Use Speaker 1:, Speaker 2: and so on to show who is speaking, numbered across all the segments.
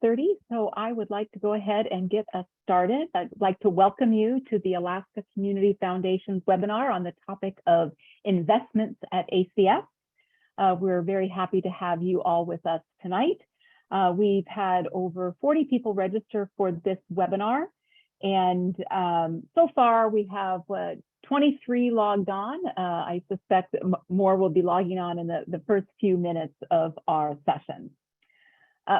Speaker 1: 5:30, so I would like to go ahead and get us started. I'd like to welcome you to the Alaska Community Foundation's webinar on the topic of investments at ACF. We're very happy to have you all with us tonight. We've had over 40 people register for this webinar, and so far we have 23 logged on. I suspect that more will be logging on in the first few minutes of our session.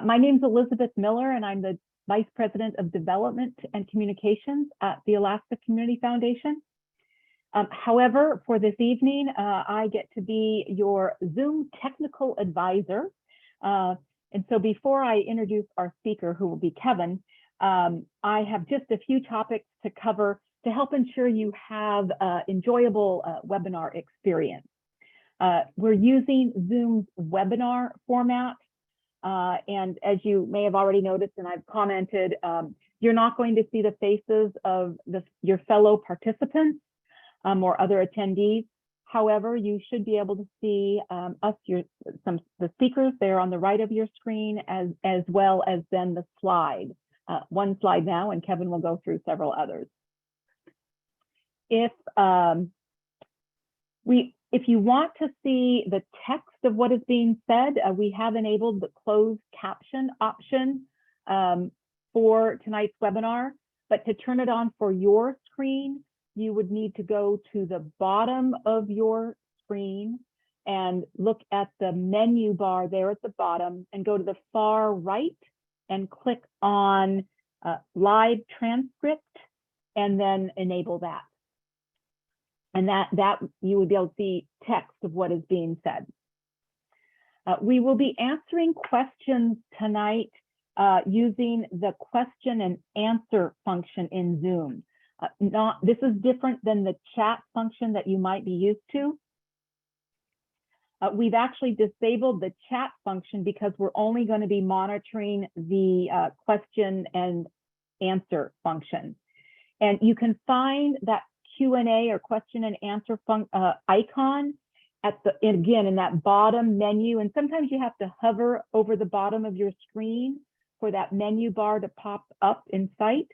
Speaker 1: My name is Elizabeth Miller, and I'm the Vice President of Development and Communications at the Alaska Community Foundation. However, for this evening, I get to be your Zoom technical advisor. And so before I introduce our speaker, who will be Kevin, I have just a few topics to cover to help ensure you have enjoyable webinar experience. We're using Zoom's webinar format. And as you may have already noticed, and I've commented, you're not going to see the faces of your fellow participants or other attendees. However, you should be able to see the speakers there on the right of your screen, as well as then the slide. One slide now, and Kevin will go through several others. If you want to see the text of what is being said, we have enabled the closed caption option for tonight's webinar, but to turn it on for your screen, you would need to go to the bottom of your screen and look at the menu bar there at the bottom and go to the far right and click on live transcript and then enable that. And that you would be able to see text of what is being said. We will be answering questions tonight using the question and answer function in Zoom. This is different than the chat function that you might be used to. We've actually disabled the chat function because we're only going to be monitoring the question and answer function. And you can find that Q&A or question and answer icon again in that bottom menu, and sometimes you have to hover over the bottom of your screen for that menu bar to pop up in sight.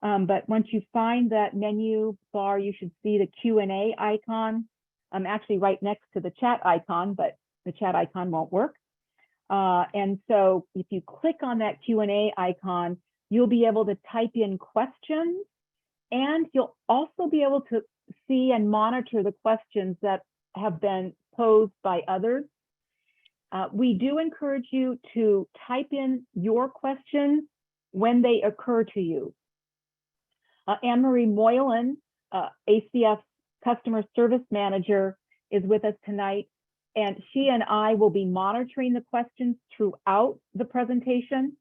Speaker 1: But once you find that menu bar, you should see the Q&A icon. I'm actually right next to the chat icon, but the chat icon won't work. And so if you click on that Q&A icon, you'll be able to type in questions. And you'll also be able to see and monitor the questions that have been posed by others. We do encourage you to type in your questions when they occur to you. Anne-Marie Moylan, ACF Customer Service Manager, is with us tonight, and she and I will be monitoring the questions throughout the presentation.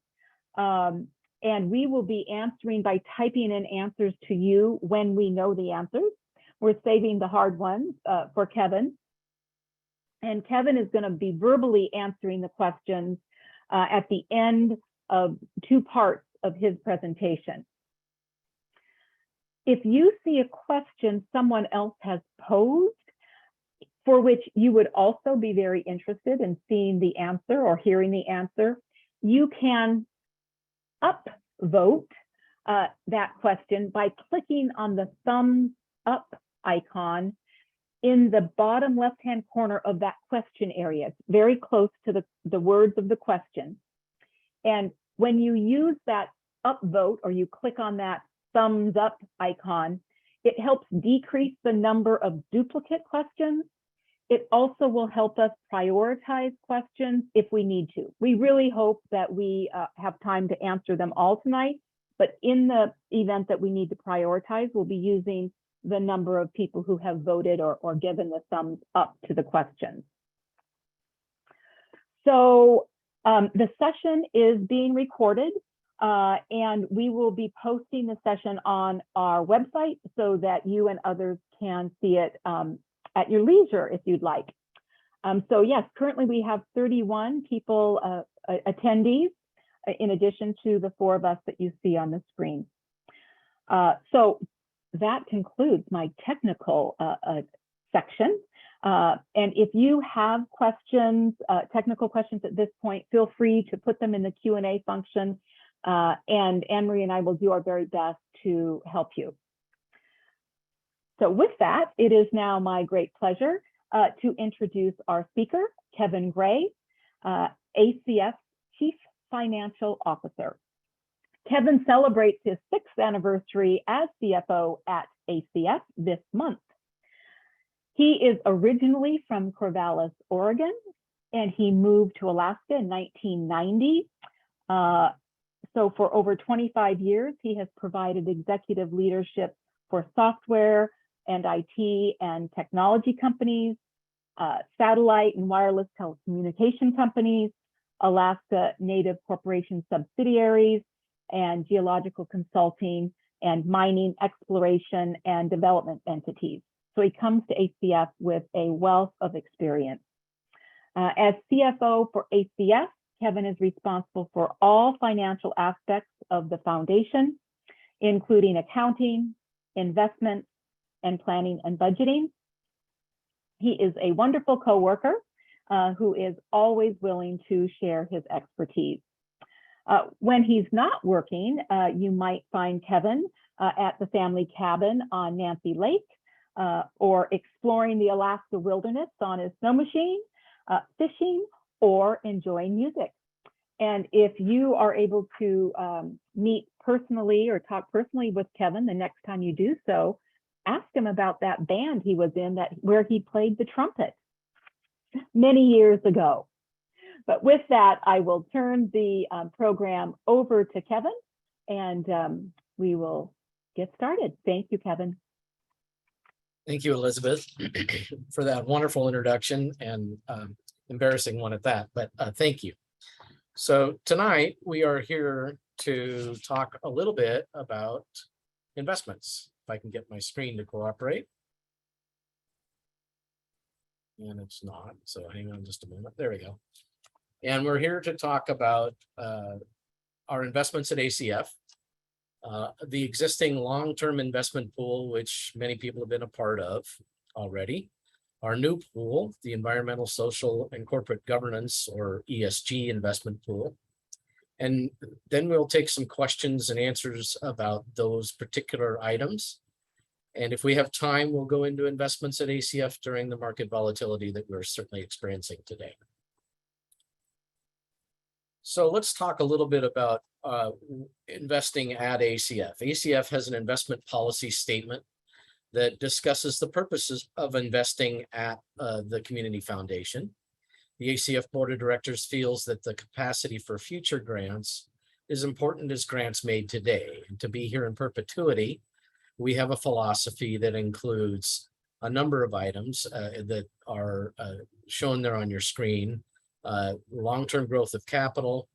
Speaker 1: And we will be answering by typing in answers to you when we know the answers. We're saving the hard ones for Kevin. And Kevin is going to be verbally answering the questions at the end of two parts of his presentation. If you see a question someone else has posed, for which you would also be very interested in seeing the answer or hearing the answer, you can upvote that question by clicking on the thumbs up icon in the bottom left-hand corner of that question area. It's very close to the words of the question. And when you use that upvote, or you click on that thumbs up icon, it helps decrease the number of duplicate questions. It also will help us prioritize questions if we need to. We really hope that we have time to answer them all tonight, but in the event that we need to prioritize, we'll be using the number of people who have voted or given the thumbs up to the questions. So the session is being recorded, and we will be posting the session on our website so that you and others can see it at your leisure if you'd like. So yes, currently we have 31 people, attendees, in addition to the 4 of us that you see on the screen. So that concludes my technical section. And if you have questions, technical questions at this point, feel free to put them in the Q&A function, and Anne-Marie and I will do our very best to help you. So with that, it is now my great pleasure to introduce our speaker, Kevin Gray, ACF Chief Financial Officer. Kevin celebrates his 6th anniversary as CFO at ACF this month. He is originally from Corvallis, Oregon, and he moved to Alaska in 1990. So for over 25 years, he has provided executive leadership for software and IT and technology companies, satellite and wireless telecommunication companies, Alaska Native Corporation subsidiaries, and geological consulting and mining exploration and development entities. So he comes to ACF with a wealth of experience. As CFO for ACF, Kevin is responsible for all financial aspects of the foundation, including accounting, investment, and planning and budgeting. He is a wonderful coworker who is always willing to share his expertise. When he's not working, you might find Kevin at the family cabin on Nancy Lake, or exploring the Alaska wilderness on his snow machine, fishing, or enjoying music. And if you are able to meet personally or talk personally with Kevin the next time you do so, ask him about that band he was in where he played the trumpet many years ago. But with that, I will turn the program over to Kevin, and we will get started. Thank you, Kevin.
Speaker 2: Thank you, Elizabeth, for that wonderful introduction, and embarrassing one at that, but thank you. So tonight we are here to talk a little bit about investments. If I can get my screen to cooperate. And it's not, so hang on just a moment. There we go. And we're here to talk about our investments at ACF, the existing long-term investment pool, which many people have been a part of already, our new pool, the Environmental, Social, and Corporate Governance, or ESG investment pool. And then we'll take some questions and answers about those particular items. And if we have time, we'll go into investments at ACF during the market volatility that we're certainly experiencing today. So let's talk a little bit about investing at ACF. ACF has an investment policy statement that discusses the purposes of investing at the Community Foundation. The ACF Board of Directors feels that the capacity for future grants is important as grants made today. And to be here in perpetuity, we have a philosophy that includes a number of items that are shown there on your screen. Long-term growth of capital,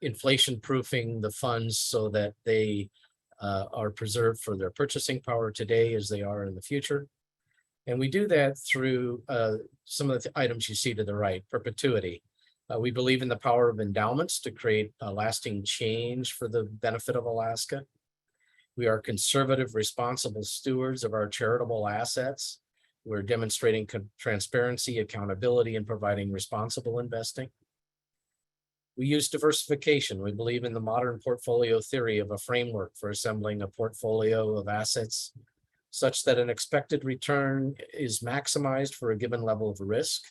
Speaker 2: inflation proofing the funds so that they are preserved for their purchasing power today as they are in the future. And we do that through some of the items you see to the right. Perpetuity. We believe in the power of endowments to create a lasting change for the benefit of Alaska. We are conservative, responsible stewards of our charitable assets. We're demonstrating transparency, accountability, and providing responsible investing. We use diversification. We believe in the modern portfolio theory of a framework for assembling a portfolio of assets such that an expected return is maximized for a given level of risk.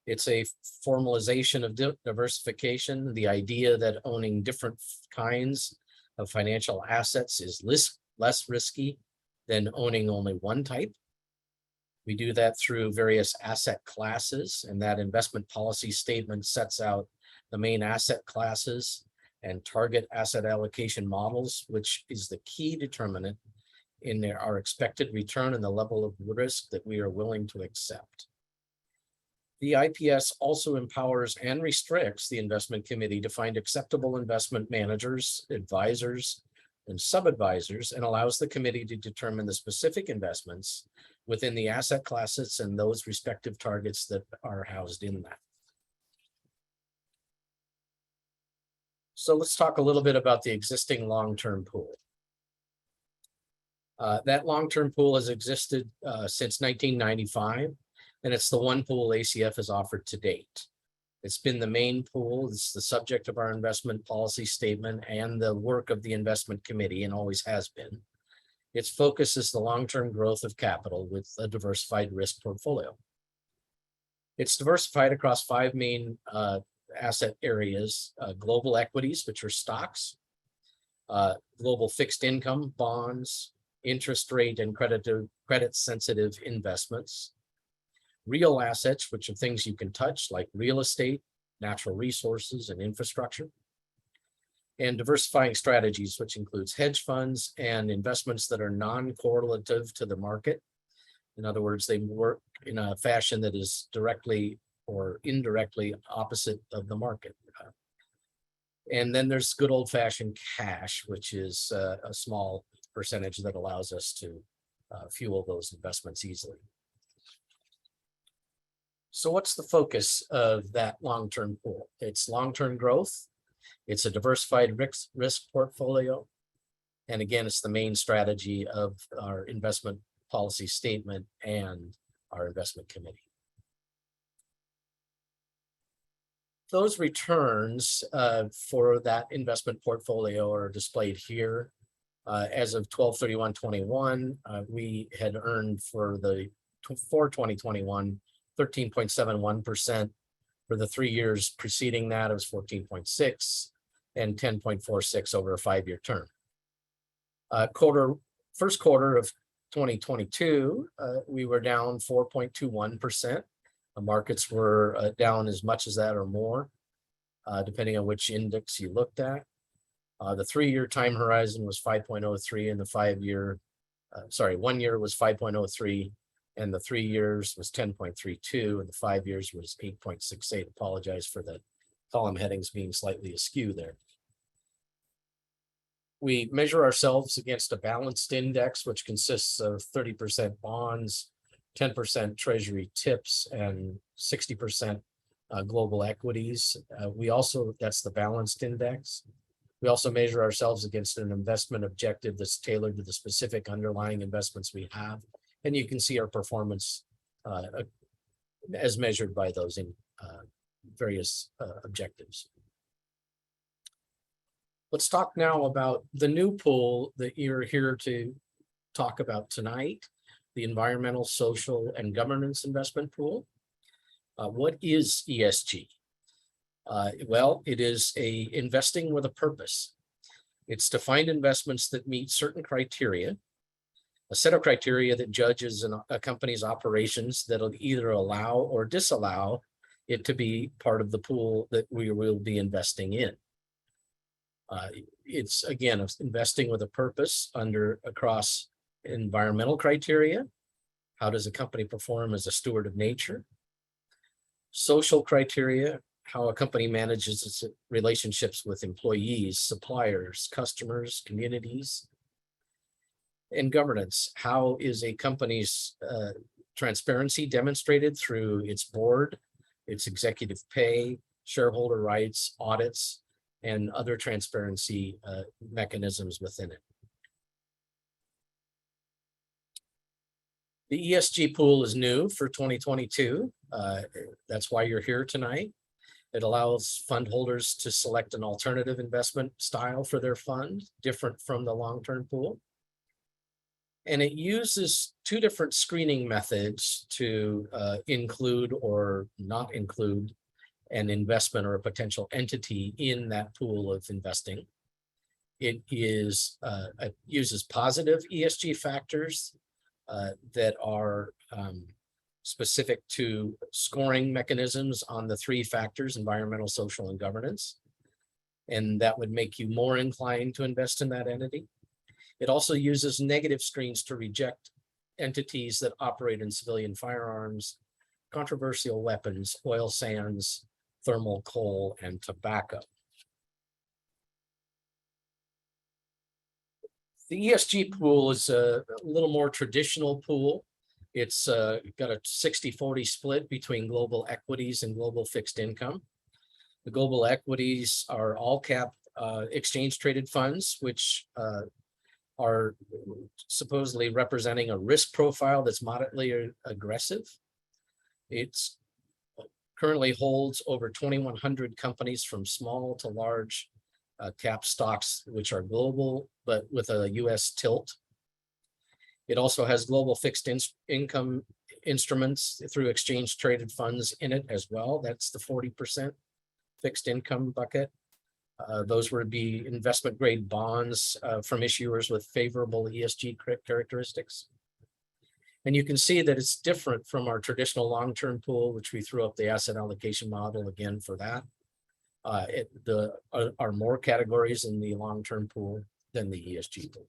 Speaker 2: It's a formalization of diversification, the idea that owning different kinds of financial assets is less risky than owning only one type. We do that through various asset classes, and that investment policy statement sets out the main asset classes and target asset allocation models, which is the key determinant in our expected return and the level of risk that we are willing to accept. The IPS also empowers and restricts the investment committee to find acceptable investment managers, advisors, and sub-advisors, and allows the committee to determine the specific investments within the asset classes and those respective targets that are housed in that. So let's talk a little bit about the existing long-term pool. That long-term pool has existed since 1995, and it's the one pool ACF has offered to date. It's been the main pool. It's the subject of our investment policy statement and the work of the investment committee, and always has been. Its focus is the long-term growth of capital with a diversified risk portfolio. It's diversified across 5 main asset areas: global equities, which are stocks, global fixed income, bonds, interest rate and credit sensitive investments, real assets, which are things you can touch, like real estate, natural resources, and infrastructure, and diversifying strategies, which includes hedge funds and investments that are non-correlative to the market. In other words, they work in a fashion that is directly or indirectly opposite of the market. And then there's good old-fashioned cash, which is a small percentage that allows us to fuel those investments easily. So what's the focus of that long-term pool? It's long-term growth. It's a diversified risk portfolio. And again, it's the main strategy of our investment policy statement and our investment committee. Those returns for that investment portfolio are displayed here. As of 12/31/21, we had earned for 2021 13.71%. For the 3 years preceding that, it was 14.6 and 10.46 over a 5-year term. First quarter of 2022, we were down 4.21%. The markets were down as much as that or more, depending on which index you looked at. The 3-year time horizon was 5.03, and the 1 year was 5.03, and the 3 years was 10.32, and the 5 years was 8.68. Apologize for the column headings being slightly askew there. We measure ourselves against a balanced index, which consists of 30% bonds, 10% treasury tips, and 60% global equities. That's the balanced index. We also measure ourselves against an investment objective that's tailored to the specific underlying investments we have. And you can see our performance as measured by those in various objectives. Let's talk now about the new pool that you're here to talk about tonight, the Environmental, Social, and Governance Investment Pool. What is ESG? Well, it is investing with a purpose. It's to find investments that meet certain criteria, a set of criteria that judges a company's operations that'll either allow or disallow it to be part of the pool that we will be investing in. It's, again, investing with a purpose across environmental criteria. How does a company perform as a steward of nature? Social criteria, how a company manages its relationships with employees, suppliers, customers, communities. And governance, how is a company's transparency demonstrated through its board, its executive pay, shareholder rights, audits, and other transparency mechanisms within it. The ESG pool is new for 2022. That's why you're here tonight. It allows fund holders to select an alternative investment style for their fund, different from the long-term pool. And it uses 2 different screening methods to include or not include an investment or a potential entity in that pool of investing. It uses positive ESG factors that are specific to scoring mechanisms on the 3 factors: environmental, social, and governance. And that would make you more inclined to invest in that entity. It also uses negative screens to reject entities that operate in civilian firearms, controversial weapons, oil sands, thermal coal, and tobacco. The ESG pool is a little more traditional pool. It's got a 60-40 split between global equities and global fixed income. The global equities are all cap exchange traded funds, which are supposedly representing a risk profile that's moderately aggressive. It's currently holds over 2,100 companies from small to large cap stocks, which are global, but with a US tilt. It also has global fixed income instruments through exchange traded funds in it as well. That's the 40% fixed income bucket. Those would be investment grade bonds from issuers with favorable ESG characteristics. And you can see that it's different from our traditional long-term pool, which we threw up the asset allocation model again for that. Are more categories in the long-term pool than the ESG pool.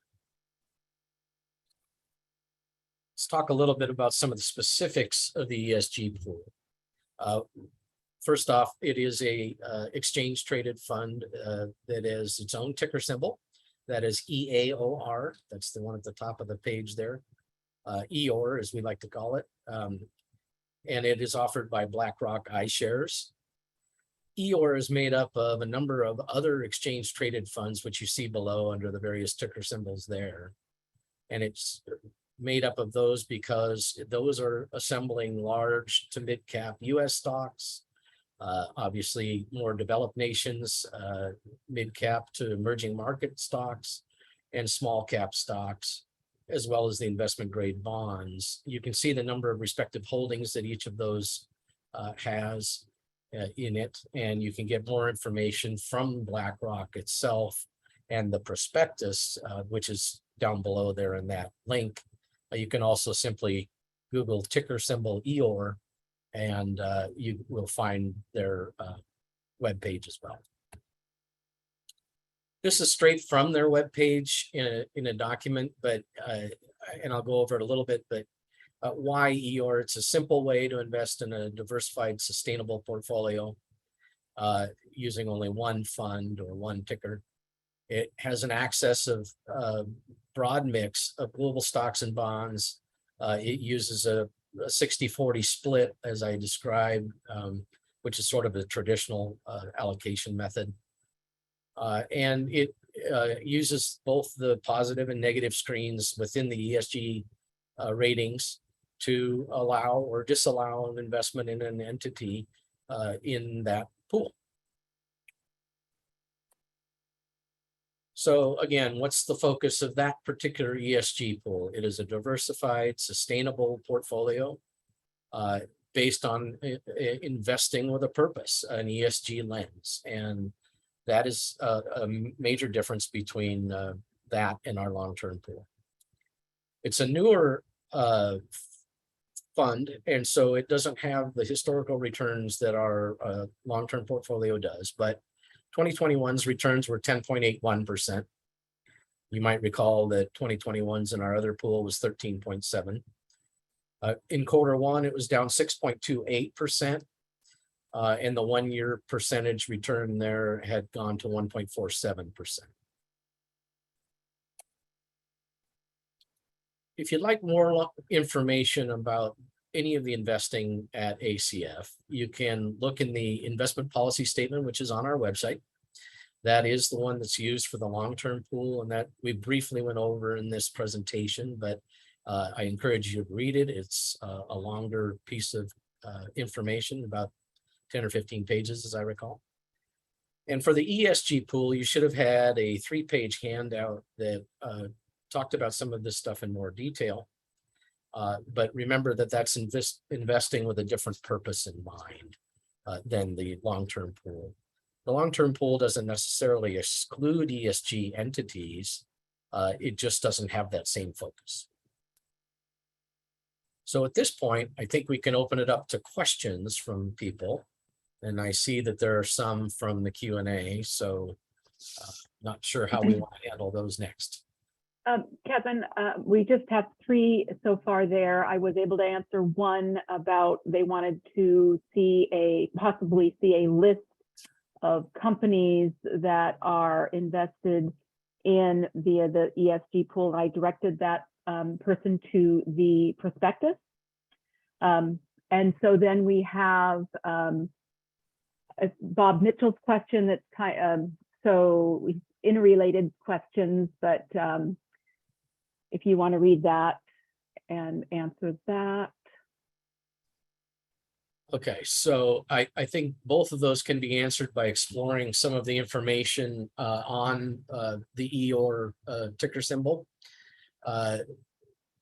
Speaker 2: Let's talk a little bit about some of the specifics of the ESG pool. First off, it is a exchange traded fund that is its own ticker symbol. That is EAOR. That's the one at the top of the page there. EOR, as we like to call it. And it is offered by BlackRock iShares. EOR is made up of a number of other exchange traded funds, which you see below under the various ticker symbols there. And it's made up of those because those are assembling large to mid cap US stocks, obviously more developed nations, mid cap to emerging market stocks, and small cap stocks, as well as the investment grade bonds. You can see the number of respective holdings that each of those has in it, and you can get more information from BlackRock itself and the prospectus, which is down below there in that link. You can also simply Google ticker symbol EOR, and you will find their webpage as well. This is straight from their webpage in a document, but and I'll go over it a little bit, but why EOR? It's a simple way to invest in a diversified, sustainable portfolio using only one fund or one ticker. It has an access of broad mix of global stocks and bonds. It uses a 60-40 split, as I described, which is sort of a traditional allocation method. And it uses both the positive and negative screens within the ESG ratings to allow or disallow an investment in an entity in that pool. So again, what's the focus of that particular ESG pool? It is a diversified, sustainable portfolio based on investing with a purpose, an ESG lens. And that is a major difference between that and our long-term pool. It's a newer fund, and so it doesn't have the historical returns that our long-term portfolio does, but 2021's returns were 10.81%. You might recall that 2021's in our other pool was 13.7. In Q1, it was down 6.28%. And the 1 year percentage return there had gone to 1.47%. If you'd like more information about any of the investing at ACF, you can look in the investment policy statement, which is on our website. That is the one that's used for the long-term pool, and that we briefly went over in this presentation, but I encourage you to read it. It's a longer piece of information, about 10 or 15 pages, as I recall. And for the ESG pool, you should have had a 3-page handout that talked about some of this stuff in more detail. But remember that that's investing with a different purpose in mind than the long-term pool. The long-term pool doesn't necessarily exclude ESG entities. It just doesn't have that same focus. So at this point, I think we can open it up to questions from people. And I see that there are some from the Q&A, so not sure how we want to handle those next.
Speaker 1: Kevin, we just have 3 so far there. I was able to answer one about they wanted to possibly see a list of companies that are invested in via the ESG pool. I directed that person to the prospectus. And so then we have Bob Mitchell's question that's so interrelated questions, but if you want to read that and answer that.
Speaker 2: Okay, so I think both of those can be answered by exploring some of the information on the EOR ticker symbol.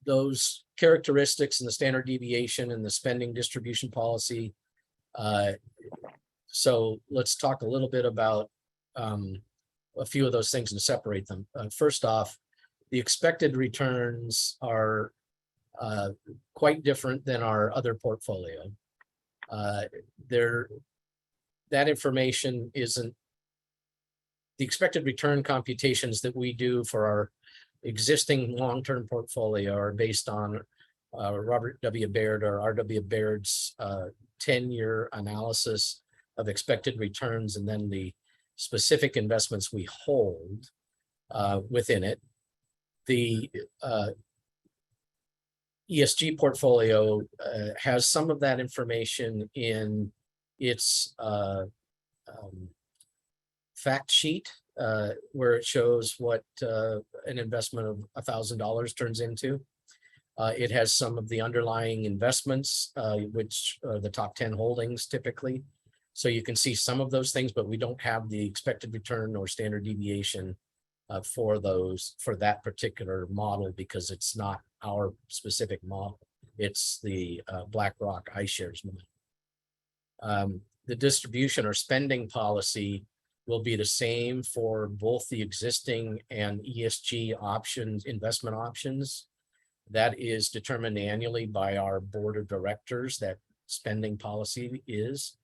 Speaker 2: Those characteristics and the standard deviation and the spending distribution policy. So let's talk a little bit about a few of those things and separate them. First off, the expected returns are quite different than our other portfolio. That information isn't, the expected return computations that we do for our existing long-term portfolio are based on Robert W. Baird or R.W. Baird's 10-year analysis of expected returns, and then the specific investments we hold within it. The ESG portfolio has some of that information in its fact sheet, where it shows what an investment of $1,000 turns into. It has some of the underlying investments, which are the top 10 holdings typically. So you can see some of those things, but we don't have the expected return or standard deviation for that particular model, because it's not our specific model. It's the BlackRock iShares model. The distribution or spending policy will be the same for both the existing and ESG options, investment options. That is determined annually by our board of directors. That spending policy is.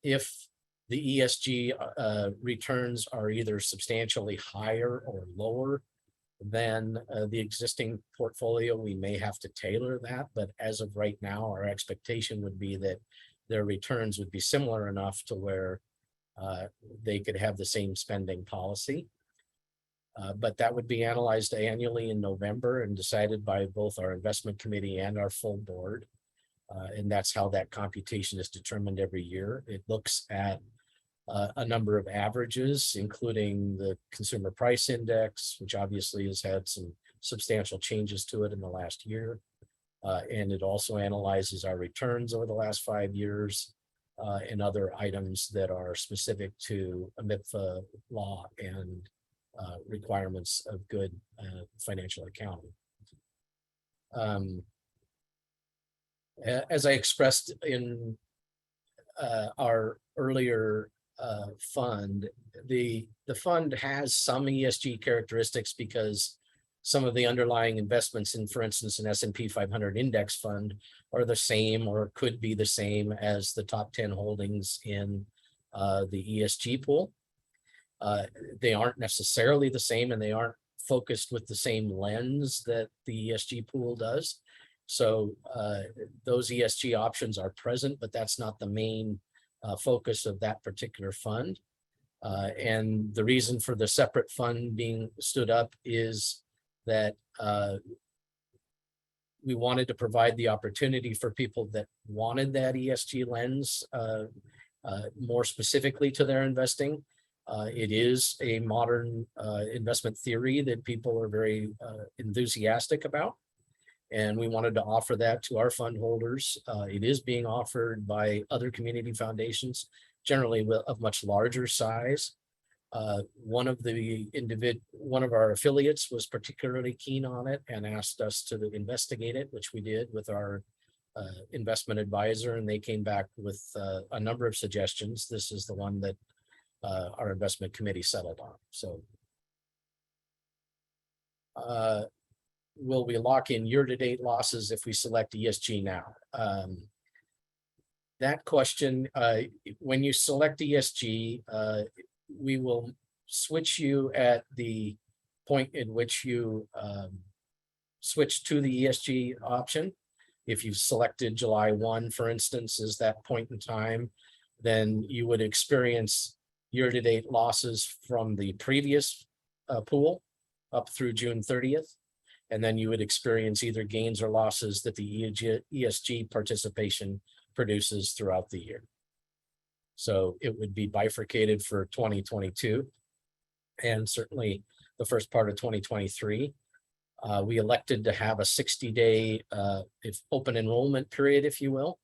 Speaker 2: If the ESG returns are either substantially higher or lower than the existing portfolio, we may have to tailor that. But as of right now, our expectation would be that their returns would be similar enough to where they could have the same spending policy. But that would be analyzed annually in November and decided by both our investment committee and our full board. And that's how that computation is determined every year. It looks at a number of averages, including the consumer price index, which obviously has had some substantial changes to it in the last year. And it also analyzes our returns over the last 5 years and other items that are specific to MIPFA law and requirements of good financial accounting. As I expressed in our earlier fund, the fund has some ESG characteristics because some of the underlying investments in, for instance, an S&P 500 index fund are the same or could be the same as the top 10 holdings in the ESG pool. They aren't necessarily the same, and they aren't focused with the same lens that the ESG pool does. So those ESG options are present, but that's not the main focus of that particular fund. And the reason for the separate fund being stood up is that we wanted to provide the opportunity for people that wanted that ESG lens more specifically to their investing. It is a modern investment theory that people are very enthusiastic about. And we wanted to offer that to our fund holders. It is being offered by other community foundations, generally of much larger size. One of our affiliates was particularly keen on it and asked us to investigate it, which we did with our investment advisor, and they came back with a number of suggestions. This is the one that our investment committee settled on. So will we lock in year-to-date losses if we select ESG now? That question, when you select ESG, we will switch you at the point in which you switch to the ESG option. If you've selected July 1, for instance, is that point in time, then you would experience year-to-date losses from the previous pool up through June 30th. And then you would experience either gains or losses that the ESG participation produces throughout the year. So it would be bifurcated for 2022 and certainly the first part of 2023. We elected to have a 60-day if open enrollment period, if you will,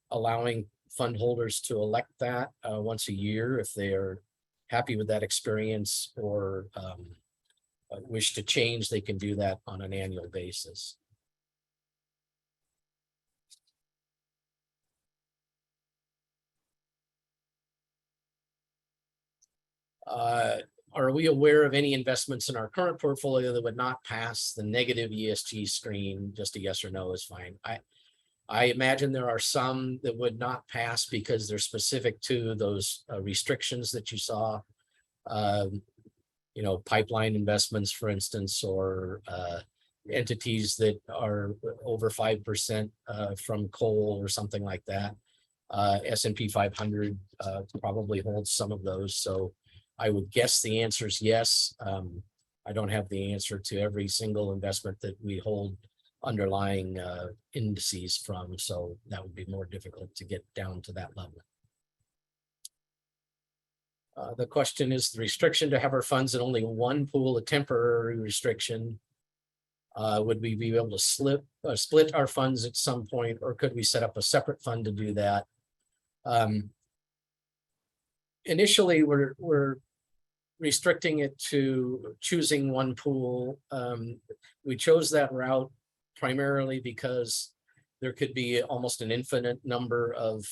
Speaker 2: allowing fund holders to elect that once a year if they are happy with that experience or wish to change, they can do that on an annual basis. Are we aware of any investments in our current portfolio that would not pass the negative ESG screen? Just a yes or no is fine. I imagine there are some that would not pass because they're specific to those restrictions that you saw. You know, pipeline investments, for instance, or entities that are over 5% from coal or something like that. S&P 500 probably holds some of those. So I would guess the answer is yes. I don't have the answer to every single investment that we hold underlying indices from, so that would be more difficult to get down to that level. The question is the restriction to have our funds in only one pool, a temporary restriction. Would we be able to split our funds at some point, or could we set up a separate fund to do that? Initially, we're restricting it to choosing one pool. We chose that route primarily because there could be almost an infinite number of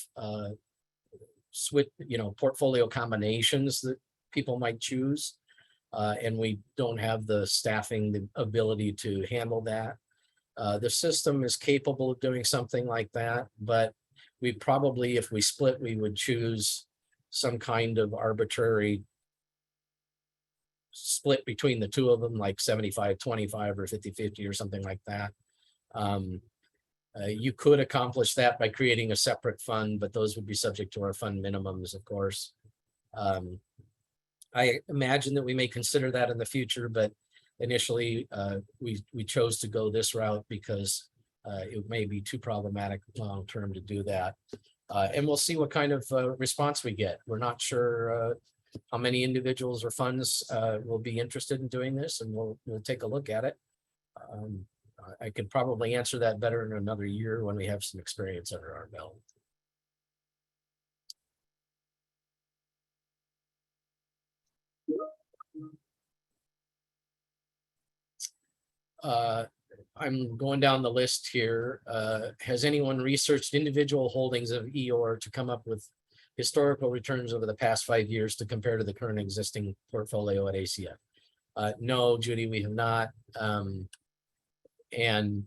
Speaker 2: portfolio combinations that people might choose. And we don't have the staffing, the ability to handle that. The system is capable of doing something like that, but we probably, if we split, we would choose some kind of arbitrary split between the two of them, like 75-25 or 50-50 or something like that. You could accomplish that by creating a separate fund, but those would be subject to our fund minimums, of course. I imagine that we may consider that in the future, but initially we chose to go this route because it may be too problematic long term to do that. And we'll see what kind of response we get. We're not sure how many individuals or funds will be interested in doing this, and we'll take a look at it. I could probably answer that better in another year when we have some experience under our belt. I'm going down the list here. Has anyone researched individual holdings of EOR to come up with historical returns over the past 5 years to compare to the current existing portfolio at ACF? No, Judy, we have not. And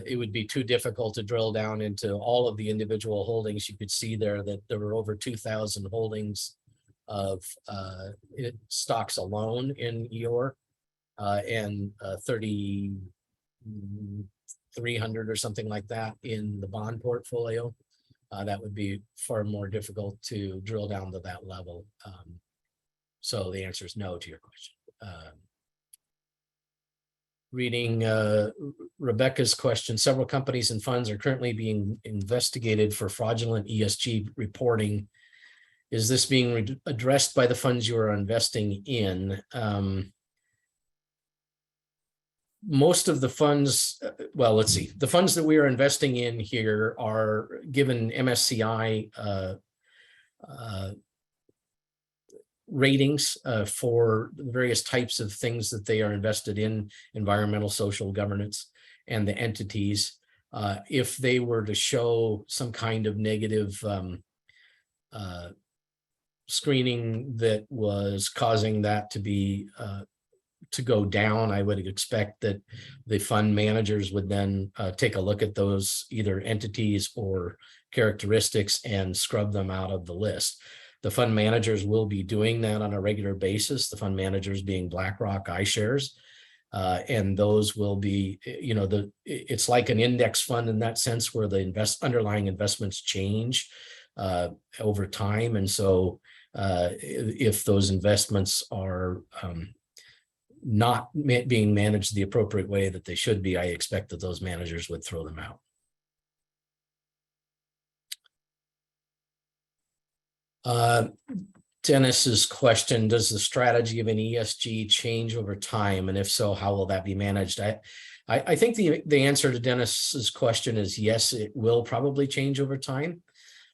Speaker 2: it would be too difficult to drill down into all of the individual holdings. You could see there that there were over 2,000 holdings of stocks alone in EOR, and 3,300 or something like that in the bond portfolio. That would be far more difficult to drill down to that level. So the answer is no to your question. Reading Rebecca's question, several companies and funds are currently being investigated for fraudulent ESG reporting. Is this being addressed by the funds you are investing in? Most of the funds, well, let's see, the funds that we are investing in here are given MSCI ratings for the various types of things that they are invested in, environmental, social, governance, and the entities. If they were to show some kind of negative screening that was causing that to be to go down, I would expect that the fund managers would then take a look at those either entities or characteristics and scrub them out of the list. The fund managers will be doing that on a regular basis, the fund managers being BlackRock, iShares, and those will be, it's like an index fund in that sense where the underlying investments change over time. And so if those investments are not being managed the appropriate way that they should be, I expect that those managers would throw them out. Dennis's question, does the strategy of an ESG change over time? And if so, how will that be managed? I think the answer to Dennis's question is yes, it will probably change over time.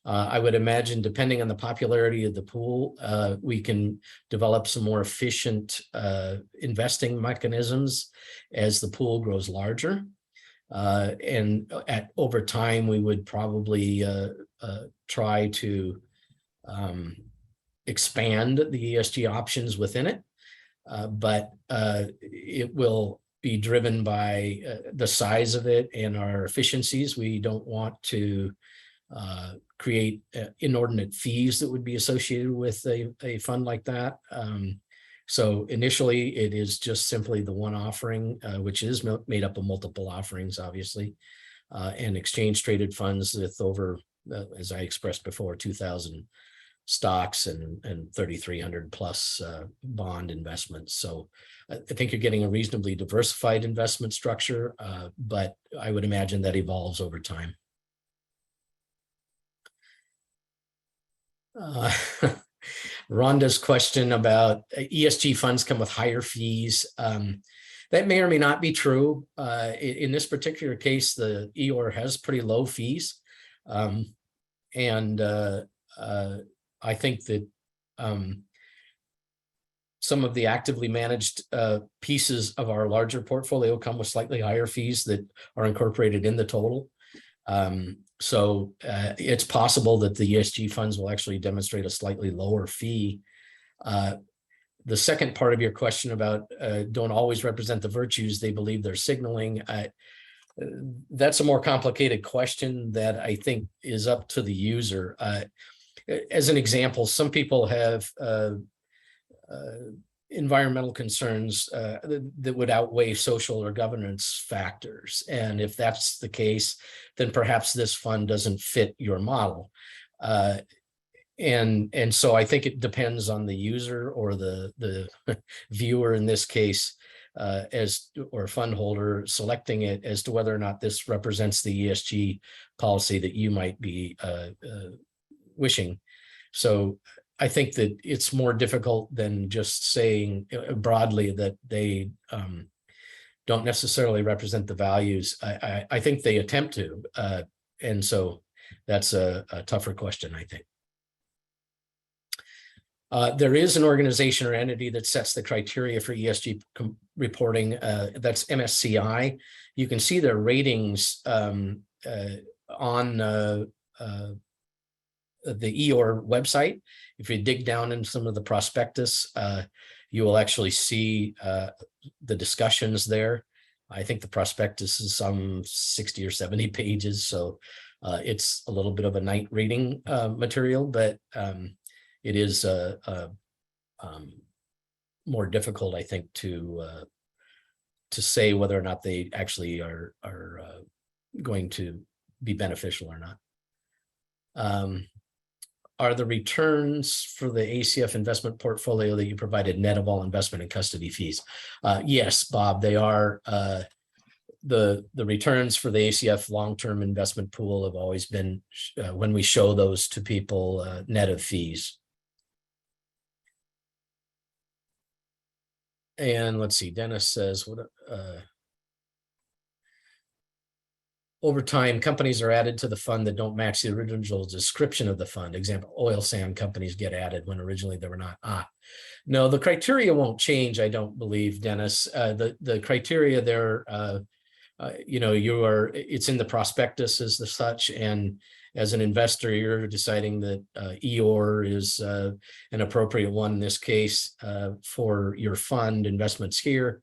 Speaker 2: I would imagine, depending on the popularity of the pool, we can develop some more efficient investing mechanisms as the pool grows larger. And over time, we would probably try to expand the ESG options within it, but it will be driven by the size of it and our efficiencies. We don't want to create inordinate fees that would be associated with a fund like that. So initially, it is just simply the one offering, which is made up of multiple offerings, obviously, and exchange traded funds with over, as I expressed before, 2,000 stocks and 3,300 plus bond investments. So I think you're getting a reasonably diversified investment structure, but I would imagine that evolves over time. Rhonda's question about ESG funds come with higher fees. That may or may not be true. In this particular case, the EOR has pretty low fees. And I think that some of the actively managed pieces of our larger portfolio come with slightly higher fees that are incorporated in the total. So it's possible that the ESG funds will actually demonstrate a slightly lower fee. The second part of your question about don't always represent the virtues they believe they're signaling, that's a more complicated question that I think is up to the user. As an example, some people have environmental concerns that would outweigh social or governance factors. And if that's the case, then perhaps this fund doesn't fit your model. And so I think it depends on the user or the viewer in this case, or fund holder selecting it as to whether or not this represents the ESG policy that you might be wishing. So I think that it's more difficult than just saying broadly that they don't necessarily represent the values. I think they attempt to, and so that's a tougher question, I think. There is an organization or entity that sets the criteria for ESG reporting. That's MSCI. You can see their ratings on the EOR website. If you dig down in some of the prospectus, you will actually see the discussions there. I think the prospectus is some 60 or 70 pages, so it's a little bit of a night reading material, but it is more difficult, I think, to say whether or not they actually are going to be beneficial or not. Are the returns for the ACF investment portfolio that you provided net of all investment and custody fees? Yes, Bob, they are. The returns for the ACF long-term investment pool have always been, when we show those to people, net of fees. And let's see, Dennis says, what? Over time, companies are added to the fund that don't match the original description of the fund. Example, oil sand companies get added when originally they were not. No, the criteria won't change, I don't believe, Dennis. The criteria there, it's in the prospectus as the such, and as an investor, you're deciding that EOR is an appropriate one in this case for your fund investments here.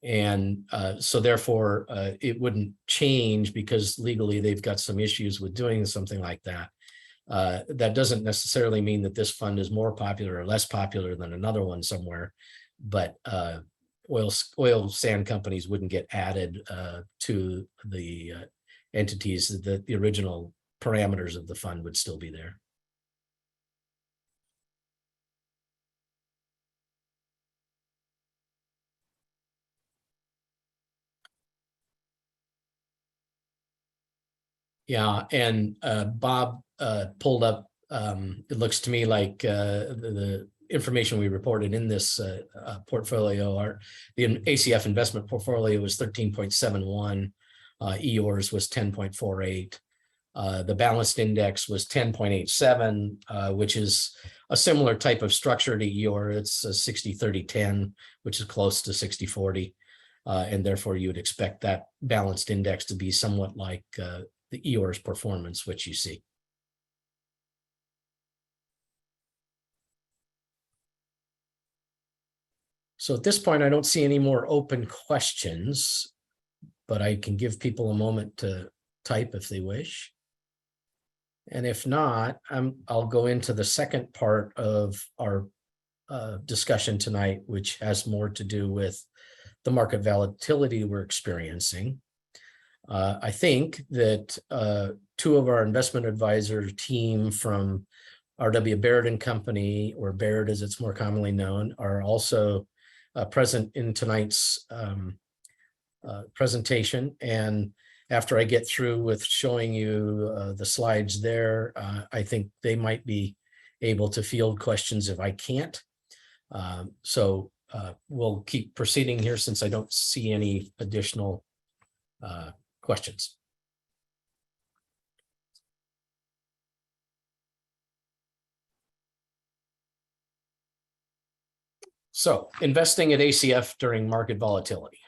Speaker 2: And so therefore, it wouldn't change because legally they've got some issues with doing something like that. That doesn't necessarily mean that this fund is more popular or less popular than another one somewhere, but oil sand companies wouldn't get added to the entities. The original parameters of the fund would still be there. Yeah, and Bob pulled up it looks to me like the information we reported in this portfolio, the ACF investment portfolio was 13.71, EORS was 10.48. The balanced index was 10.87, which is a similar type of structure to EOR. It's a 60-30-10, which is close to 60-40. And therefore, you would expect that balanced index to be somewhat like the EOR's performance, which you see. So at this point, I don't see any more open questions, but I can give people a moment to type if they wish. And if not, I'll go into the second part of our discussion tonight, which has more to do with the market volatility we're experiencing. I think that two of our investment advisor team from R.W. Baird and Company, or Baird as it's more commonly known, are also present in tonight's presentation. And after I get through with showing you the slides there, I think they might be able to field questions if I can't. So we'll keep proceeding here since I don't see any additional questions. So investing at ACF during market volatility.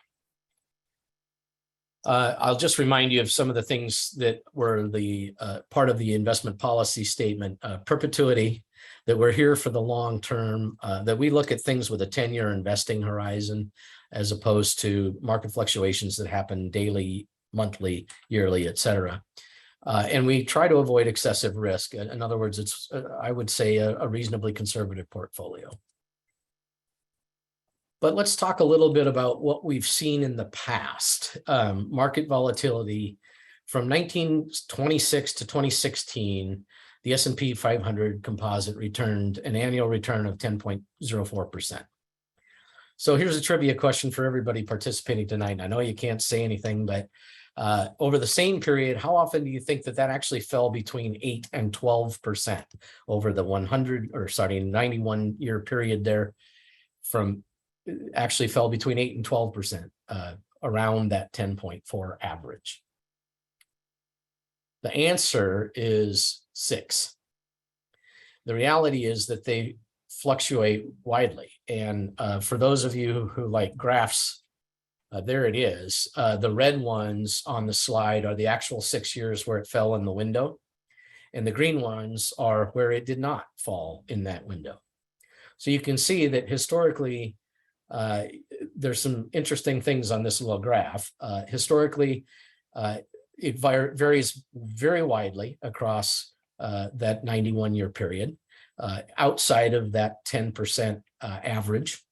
Speaker 2: I'll just remind you of some of the things that were the part of the investment policy statement. Perpetuity, that we're here for the long term, that we look at things with a 10-year investing horizon, as opposed to market fluctuations that happen daily, monthly, yearly, et cetera. And we try to avoid excessive risk. In other words, it's, I would say, a reasonably conservative portfolio. But let's talk a little bit about what we've seen in the past. Market volatility from 1926 to 2016, the S&P 500 composite returned an annual return of 10.04%. So here's a trivia question for everybody participating tonight. I know you can't say anything, but over the same period, how often do you think that actually fell between 8 and 12% over the 91-year period there? From actually fell between 8 and 12%, around that 10.4 average. The answer is 6. The reality is that they fluctuate widely. And for those of you who like graphs, there it is. The red ones on the slide are the actual 6 years where it fell in the window. And the green ones are where it did not fall in that window. So you can see that historically, there's some interesting things on this little graph. Historically, it varies very widely across that 91-year period, outside of that 10% average.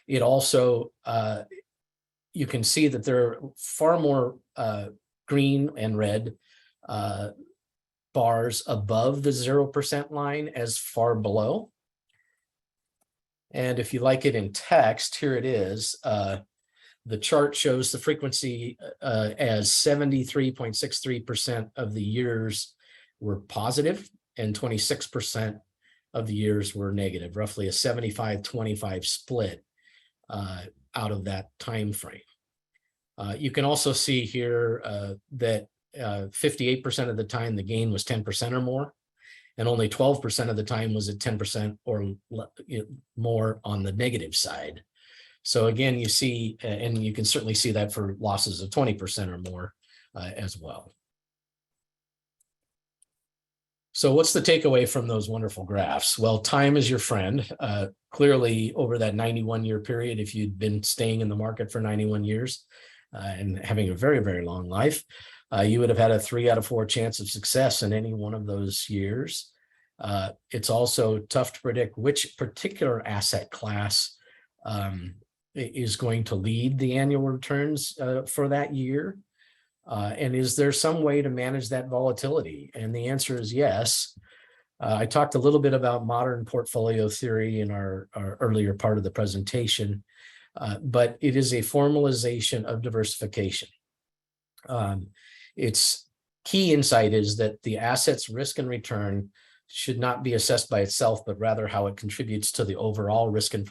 Speaker 2: It also, you can see that there are far more green and red bars above the 0% line as far below. And if you like it in text, here it is. The chart shows the frequency as 73.63% of the years were positive and 26% of the years were negative, roughly a 75-25 split out of that time frame. You can also see here that 58% of the time the gain was 10% or more, and only 12% of the time was at 10% or more on the negative side. So again, you see, and you can certainly see that for losses of 20% or more as well. So what's the takeaway from those wonderful graphs? Well, time is your friend. Clearly, over that 91-year period, if you'd been staying in the market for 91 years and having a very, very long life, you would have had a 3 out of 4 chance of success in any one of those years. It's also tough to predict which particular asset class is going to lead the annual returns for that year. And is there some way to manage that volatility? And the answer is yes. I talked a little bit about modern portfolio theory in our earlier part of the presentation, but it is a formalization of diversification. Its key insight is that the asset's risk and return should not be assessed by itself, but rather how it contributes to the overall risk and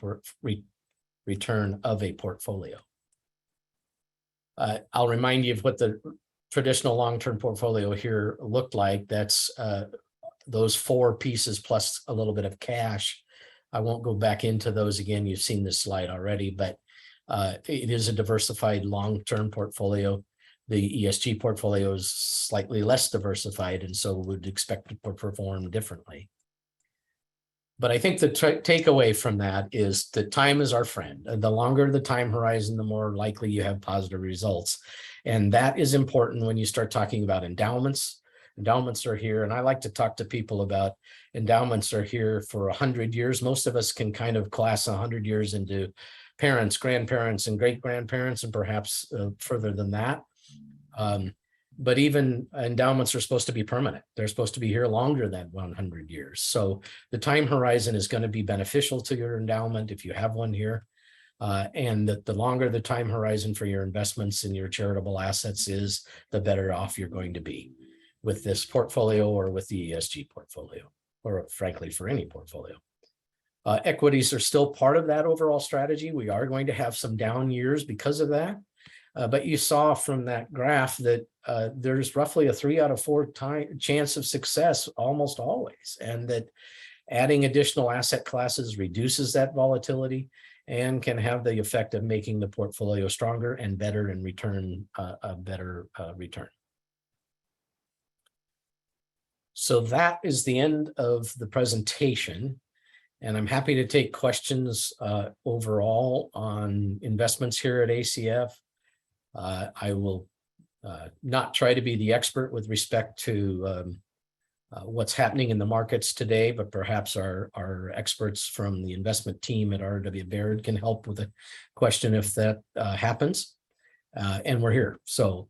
Speaker 2: return of a portfolio. I'll remind you of what the traditional long-term portfolio here looked like. That's those four pieces plus a little bit of cash. I won't go back into those again. You've seen this slide already, but it is a diversified long-term portfolio. The ESG portfolio is slightly less diversified, and so would expect it to perform differently. But I think the takeaway from that is that time is our friend. The longer the time horizon, the more likely you have positive results. And that is important when you start talking about endowments. Endowments are here, and I like to talk to people about endowments are here for 100 years. Most of us can kind of class 100 years into parents, grandparents, and great-grandparents, and perhaps further than that. But even endowments are supposed to be permanent. They're supposed to be here longer than 100 years. So the time horizon is going to be beneficial to your endowment if you have one here. And that the longer the time horizon for your investments in your charitable assets is, the better off you're going to be with this portfolio or with the ESG portfolio, or frankly, for any portfolio. Equities are still part of that overall strategy. We are going to have some down years because of that. But you saw from that graph that there's roughly a 3 out of 4 chance of success almost always, and that adding additional asset classes reduces that volatility and can have the effect of making the portfolio stronger and better and return a better return. So that is the end of the presentation, and I'm happy to take questions overall on investments here at ACF. I will not try to be the expert with respect to what's happening in the markets today, but perhaps our experts from the investment team at R.W. Baird can help with a question if that happens. And we're here. So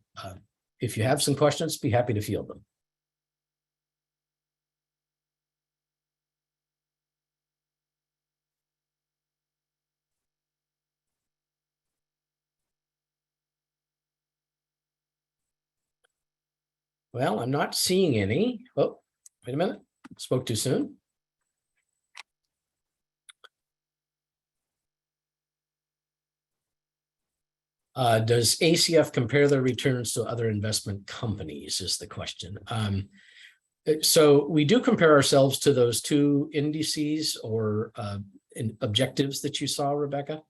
Speaker 2: if you have some questions, be happy to field them. Well, I'm not seeing any. Oh, wait a minute. Spoke too soon. Does ACF compare their returns to other investment companies is the question. So we do compare ourselves to those two indices or objectives that you saw, Rebecca.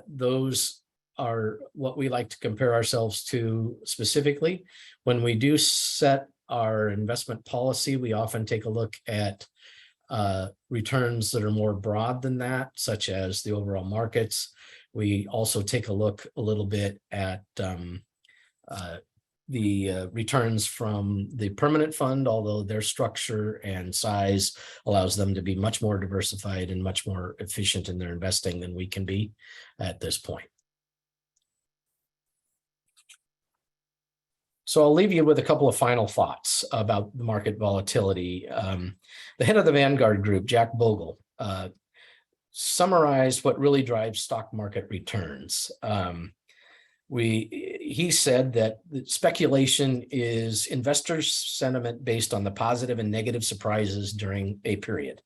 Speaker 2: Those are what we like to compare ourselves to specifically. When we do set our investment policy, we often take a look at returns that are more broad than that, such as the overall markets. We also take a look a little bit at the returns from the permanent fund, although their structure and size allows them to be much more diversified and much more efficient in their investing than we can be at this point. So I'll leave you with a couple of final thoughts about the market volatility. The head of the Vanguard Group, Jack Bogle, summarized what really drives stock market returns. He said that speculation is investors' sentiment based on the positive and negative surprises during a period.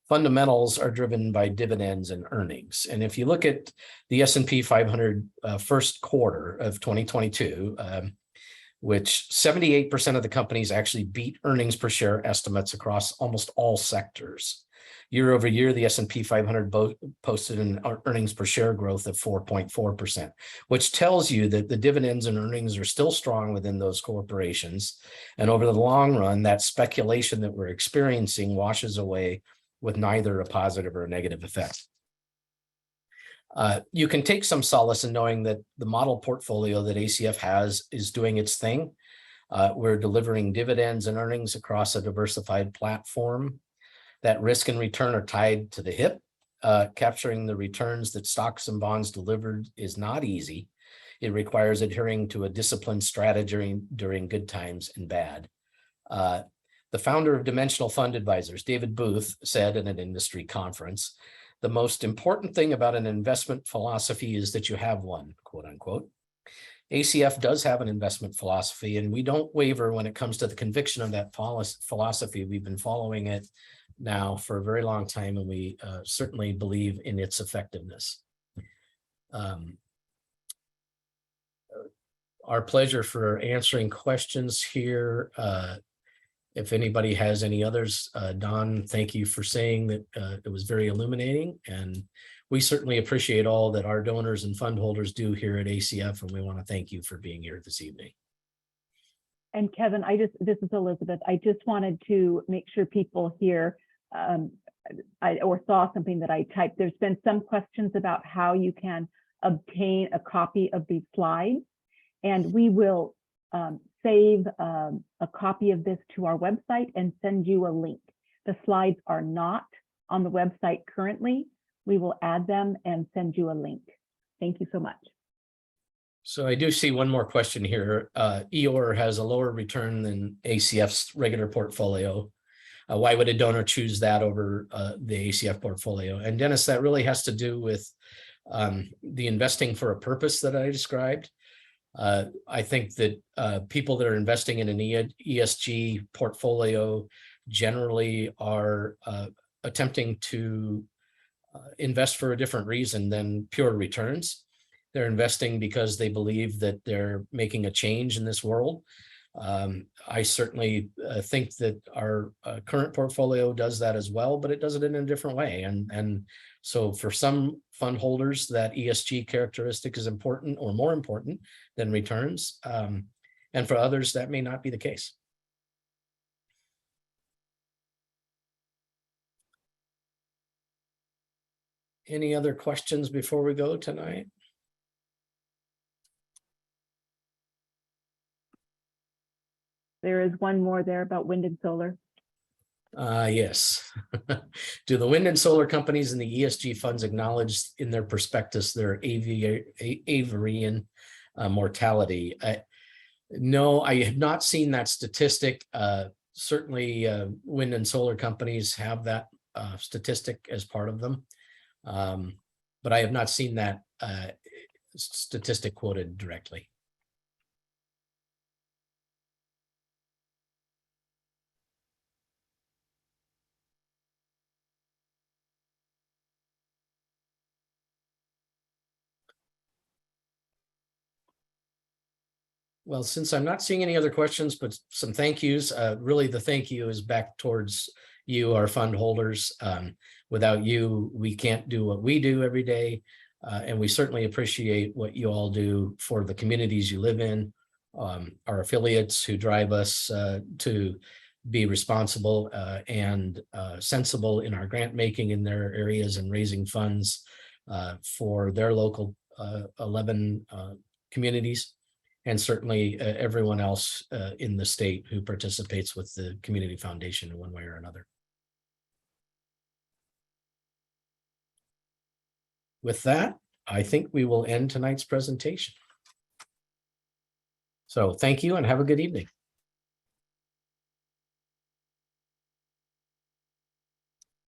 Speaker 2: Fundamentals are driven by dividends and earnings. And if you look at the S&P 500 first quarter of 2022, which 78% of the companies actually beat earnings per share estimates across almost all sectors. Year over year, the S&P 500 posted an earnings per share growth of 4.4%, which tells you that the dividends and earnings are still strong within those corporations. And over the long run, that speculation that we're experiencing washes away with neither a positive or a negative effect. You can take some solace in knowing that the model portfolio that ACF has is doing its thing. We're delivering dividends and earnings across a diversified platform. That risk and return are tied to the hip. Capturing the returns that stocks and bonds delivered is not easy. It requires adhering to a disciplined strategy during good times and bad. The founder of Dimensional Fund Advisors, David Booth, said in an industry conference, "The most important thing about an investment philosophy is that you have one," quote unquote. ACF does have an investment philosophy, and we don't waver when it comes to the conviction of that philosophy. We've been following it now for a very long time, and we certainly believe in its effectiveness. Our pleasure for answering questions here. If anybody has any others, Don, thank you for saying that it was very illuminating, and we certainly appreciate all that our donors and fund holders do here at ACF, and we want to thank you for being here this evening.
Speaker 1: And Kevin, this is Elizabeth. I just wanted to make sure people hear or saw something that I typed. There's been some questions about how you can obtain a copy of these slides, and we will save a copy of this to our website and send you a link. The slides are not on the website currently. We will add them and send you a link. Thank you so much.
Speaker 2: So I do see one more question here. EOR has a lower return than ACF's regular portfolio. Why would a donor choose that over the ACF portfolio? And Dennis, that really has to do with the investing for a purpose that I described. I think that people that are investing in an ESG portfolio generally are attempting to invest for a different reason than pure returns. They're investing because they believe that they're making a change in this world. I certainly think that our current portfolio does that as well, but it does it in a different way. And so for some fund holders, that ESG characteristic is important or more important than returns. And for others, that may not be the case. Any other questions before we go tonight?
Speaker 1: There is one more there about wind and solar.
Speaker 2: Yes. Do the wind and solar companies and the ESG funds acknowledge in their prospectus their avian mortality? No, I have not seen that statistic. Certainly, wind and solar companies have that statistic as part of them. But I have not seen that statistic quoted directly. Well, since I'm not seeing any other questions, but some thank yous, really the thank you is back towards you, our fund holders. Without you, we can't do what we do every day. And we certainly appreciate what you all do for the communities you live in, our affiliates who drive us to be responsible and sensible in our grant making in their areas and raising funds for their local 11 communities. And certainly everyone else in the state who participates with the Community Foundation in one way or another. With that, I think we will end tonight's presentation. So thank you and have a good evening.